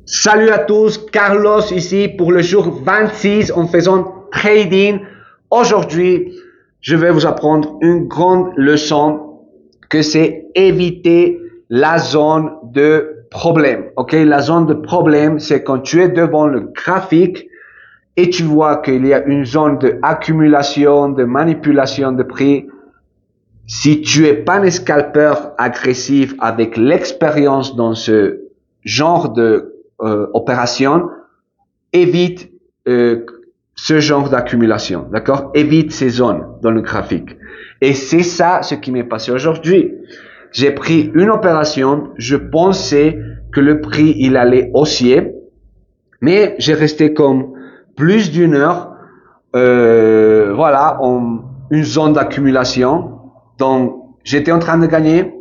Salut à tous, Carlos ici pour le jour 26 en faisant trading. Aujourd'hui, je vais vous apprendre une grande leçon que c'est éviter la zone de problème. Ok, la zone de problème, c'est quand tu es devant le graphique et tu vois qu'il y a une zone d'accumulation, de manipulation de prix. Si tu es pas un scalper agressif avec l'expérience dans ce genre de opération, évite ce genre d'accumulation, d'accord? Évite ces zones dans le graphique. Et c'est ça ce qui m'est passé aujourd'hui. J'ai pris une opération, je pensais que le prix il allait haussier, mais j'ai resté comme plus d'une heure, voilà, en une zone d'accumulation. Donc j'étais en train de gagner,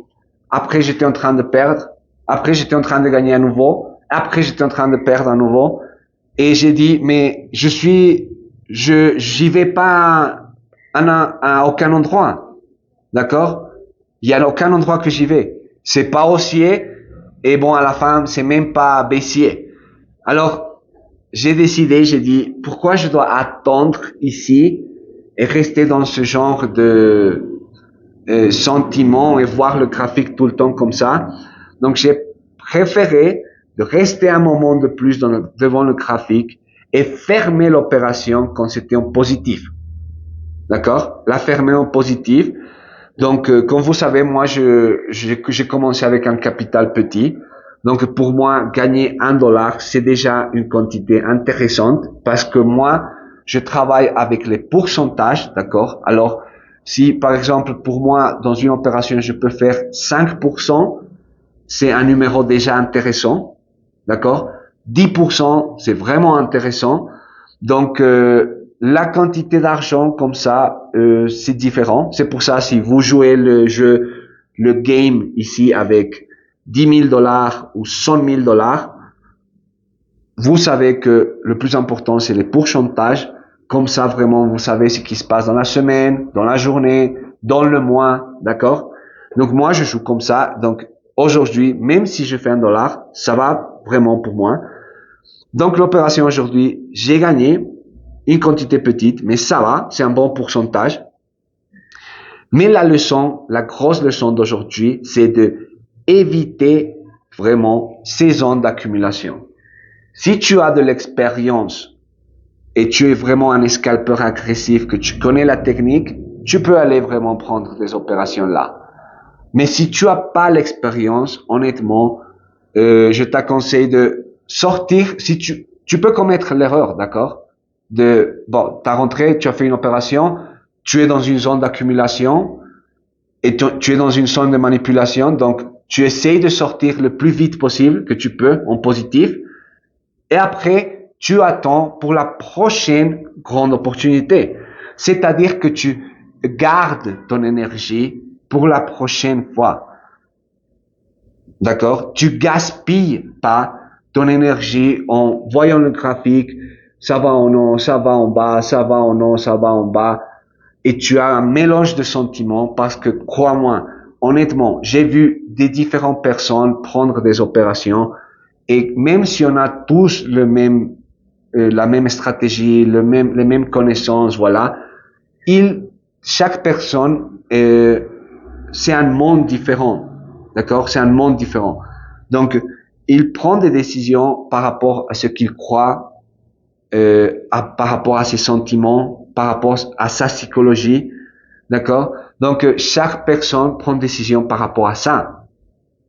après j'étais en train de perdre, après j'étais en train de gagner à nouveau, après j'étais en train de perdre à nouveau, et j'ai dit mais j'y vais pas à aucun endroit, d'accord? Il y a aucun endroit que j'y vais. C'est pas haussier et bon à la fin c'est même pas baissier. Alors j'ai décidé, j'ai dit pourquoi je dois attendre ici et rester dans ce genre de sentiment et voir le graphique tout le temps comme ça. Donc j'ai préféré de rester un moment de plus devant le graphique et fermer l'opération quand c'était en positif. D'accord? La fermer en positif. Donc comme vous savez, moi j'ai commencé avec un capital petit. Donc pour moi, gagner $1, c'est déjà une quantité intéressante parce que moi, je travaille avec les pourcentages, d'accord? Alors, si par exemple pour moi, dans une opération, je peux faire 5%, c'est un numéro déjà intéressant, d'accord? 10%, c'est vraiment intéressant. Donc, la quantité d'argent comme ça, c'est différent. C'est pour ça, si vous jouez le jeu, le game ici avec $10 000 ou $100 000, vous savez que le plus important, c'est les pourcentages. Comme ça, vraiment, vous savez ce qui se passe dans la semaine, dans la journée, dans le mois, d'accord? Donc, moi, je joue comme ça. Donc, aujourd'hui, même si je fais $1, ça va vraiment pour moi. Donc, l'opération aujourd'hui, j'ai gagné une quantité petite, mais ça va, c'est un bon pourcentage. Mais la leçon, la grosse leçon d'aujourd'hui, c'est de éviter vraiment ces zones d'accumulation. Si tu as de l'expérience et tu es vraiment un scalper agressif, que tu connais la technique, tu peux aller vraiment prendre des opérations là. Mais si tu as pas l'expérience, honnêtement, je t'aconseille de sortir. Si tu peux commettre l'erreur, d'accord? T'as rentré, tu as fait une opération, tu es dans une zone d'accumulation et tu es dans une zone de manipulation, donc tu essayes de sortir le plus vite possible que tu peux en positif et après tu attends pour la prochaine grande opportunité. C'est-à-dire que tu gardes ton énergie pour la prochaine fois. D'accord? Tu gaspilles pas ton énergie en voyant le graphique, ça va en haut, ça va en bas, ça va en haut, ça va en bas, et tu as un mélange de sentiments parce que, crois-moi, honnêtement, j'ai vu des différentes personnes prendre des opérations et même si on a tous la même stratégie, les mêmes connaissances, voilà, chaque personne, c'est un monde différent. D'accord? C'est un monde différent. Donc, il prend des décisions par rapport à ce qu'il croit, par rapport à ses sentiments, par rapport à sa psychologie. D'accord? Donc, chaque personne prend des décisions par rapport à ça.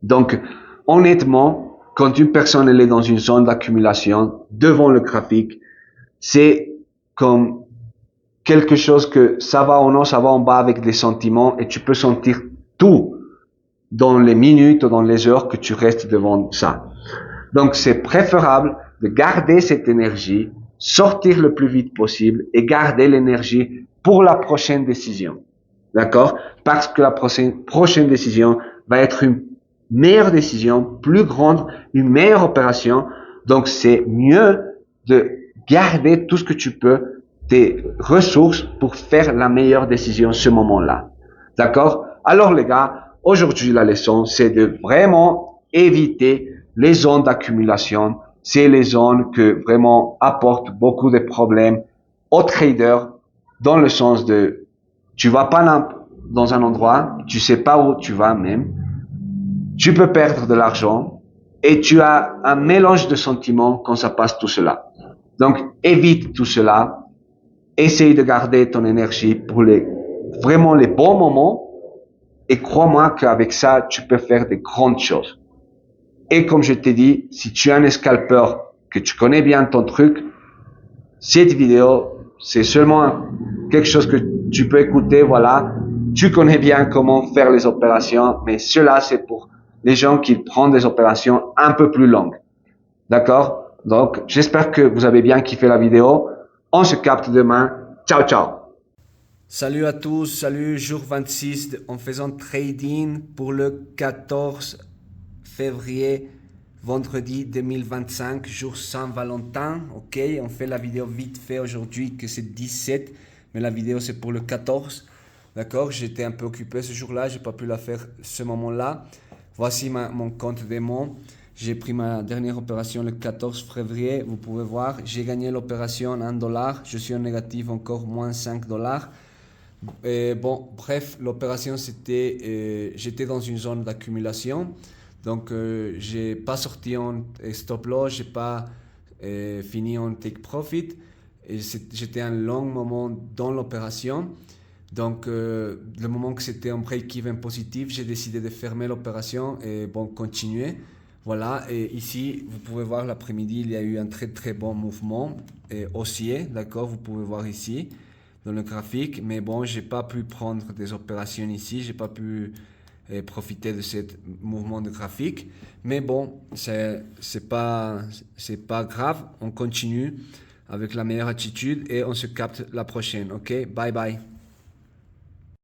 Donc, honnêtement, quand une personne elle est dans une zone d'accumulation devant le graphique, c'est comme quelque chose que ça va en haut, ça va en bas avec des sentiments et tu peux sentir tout dans les minutes ou dans les heures que tu restes devant ça. Donc, c'est préférable de garder cette énergie, sortir le plus vite possible et garder l'énergie pour la prochaine décision. D'accord? Parce que la prochaine décision va être une meilleure décision, plus grande, une meilleure opération. Donc, c'est mieux de garder tout ce que tu peux, tes ressources pour faire la meilleure décision ce moment-là. D'accord? Alors, les gars, aujourd'hui, la leçon, c'est de vraiment éviter les zones d'accumulation. c'est les zones que vraiment apportent beaucoup de problèmes aux traders dans le sens de, tu vas pas dans un endroit, tu sais pas où tu vas même, tu peux perdre de l'argent et tu as un mélange de sentiments quand ça passe tout cela. Donc, évite tout cela. Essaye de garder ton énergie pour vraiment les bons moments. Et crois-moi qu'avec ça, tu peux faire des grandes choses. Et comme je t'ai dit, si tu es un scalper, que tu connais bien ton truc, cette vidéo, c'est seulement quelque chose que tu peux écouter, voilà. Tu connais bien comment faire les opérations, mais cela, c'est pour les gens qui prennent des opérations un peu plus longues. D'accord? Donc, j'espère que vous avez bien kiffé la vidéo. On se capte demain. Ciao, ciao. Salut à tous, salut, jour 26 en faisant trading pour le 14 février, vendredi 2025, jour Saint-Valentin. Ok, on fait la vidéo vite fait aujourd'hui que c'est 17, mais la vidéo c'est pour le 14. D'accord, j'étais un peu occupé ce jour-là, j'ai pas pu la faire ce moment-là. Voici mon compte démon. J'ai pris ma dernière opération le 14 février. Vous pouvez voir, j'ai gagné l'opération en $1. Je suis en négatif encore moins $5. Bon, bref, l'opération c'était, j'étais dans une zone d'accumulation. Donc, j'ai pas sorti en stop loss, j'ai pas fini en take profit. Et j'étais un long moment dans l'opération. Donc, le moment que c'était en break-even positif, j'ai décidé de fermer l'opération et bon, continuer. Voilà, et ici, vous pouvez voir l'après-midi, il y a eu un très très bon mouvement haussier, d'accord, vous pouvez voir ici dans le graphique, mais bon, j'ai pas pu prendre des opérations ici, j'ai pas pu profiter de ce mouvement de graphique, mais bon, c'est pas grave, on continue avec la meilleure attitude et on se capte la prochaine, ok, bye bye.